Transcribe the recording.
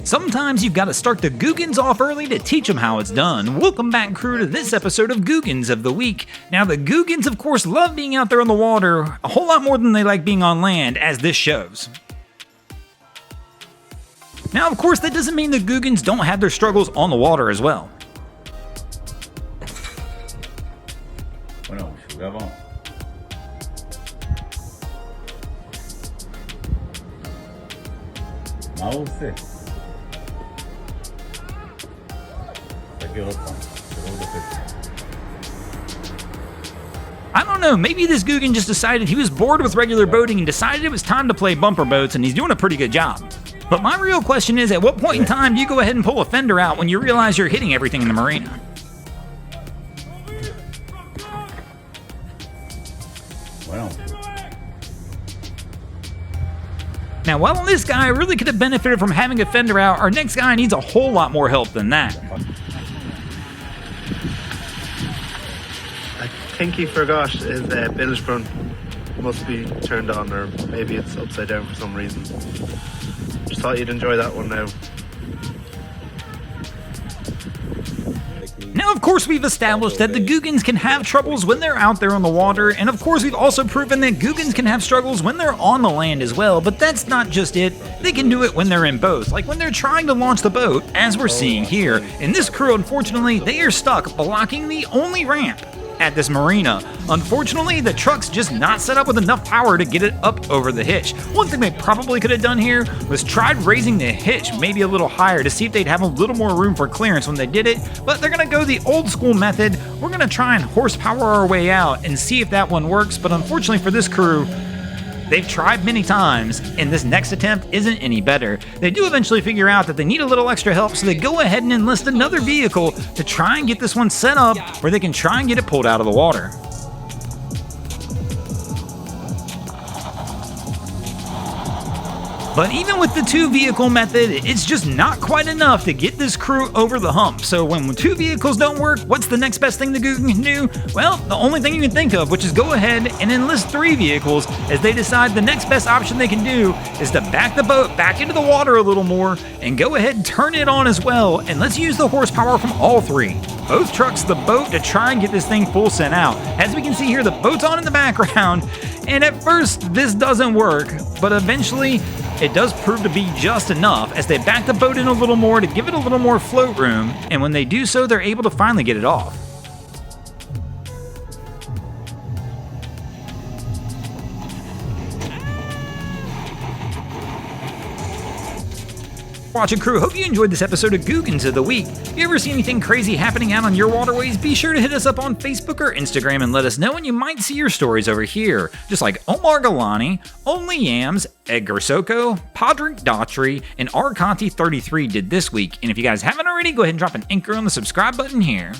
Sometimes you've got to start the Googans off early to teach them how it's done. Welcome back, crew, to this episode of Googans of the Week. Now, the Googans, of course, love being out there on the water a whole lot more than they like being on land, as this shows. Now, of course, that doesn't mean the Googans don't have their struggles on the water as well. Bueno, jugaba. Mouse. I don't know, maybe this Googan just decided he was bored with regular boating and decided it was time to play bumper boats, and he's doing a pretty good job. But my real question is, at what point in time do you go ahead and pull a fender out when you realize you're hitting everything in the marina? Well. Now, while this guy really could have benefited from having a fender out, our next guy needs a whole lot more help than that. I think he forgot his bilge front must be turned on, or maybe it's upside down for some reason. Just thought you'd enjoy that one now. Now, of course, we've established that the Googans can have troubles when they're out there on the water, and of course, we've also proven that Googans can have struggles when they're on the land as well, but that's not just it. They can do it when they're in both, like when they're trying to launch the boat, as we're seeing here. In this crew, unfortunately, they are stuck blocking the only ramp at this marina. Unfortunately, the truck's just not set up with enough power to get it up over the hitch. One thing they probably could have done here was tried raising the hitch maybe a little higher to see if they'd have a little more room for clearance when they did it, but they're gonna go the old school method. We're gonna try and horsepower our way out and see if that one works, but unfortunately for this crew, they've tried many times, and this next attempt isn't any better. They do eventually figure out that they need a little extra help, so they go ahead and enlist another vehicle to try and get this one set up where they can try and get it pulled out of the water. But even with the two vehicle method, it's just not quite enough to get this crew over the hump. So when two vehicles don't work, what's the next best thing the Googan can do? Well, the only thing you can think of, which is go ahead and enlist three vehicles, as they decide the next best option they can do is to back the boat back into the water a little more and go ahead and turn it on as well. And let's use the horsepower from all three. Both trucks, the boat, to try and get this thing full sent out. As we can see here, the boat's on in the background, and at first this doesn't work, but eventually it does prove to be just enough as they back the boat in a little more to give it a little more float room, and when they do so, they're able to finally get it off. Watching, crew, hope you enjoyed this episode of Googans of the Week. If you ever see anything crazy happening out on your waterways, be sure to hit us up on Facebook or Instagram and let us know, and you might see your stories over here. Just like Omar Galani, Only Yams, Edgar Soko, Podrick Daughtry, and Arconti33 did this week. And if you guys haven't already, go ahead and drop an anchor on the subscribe button here.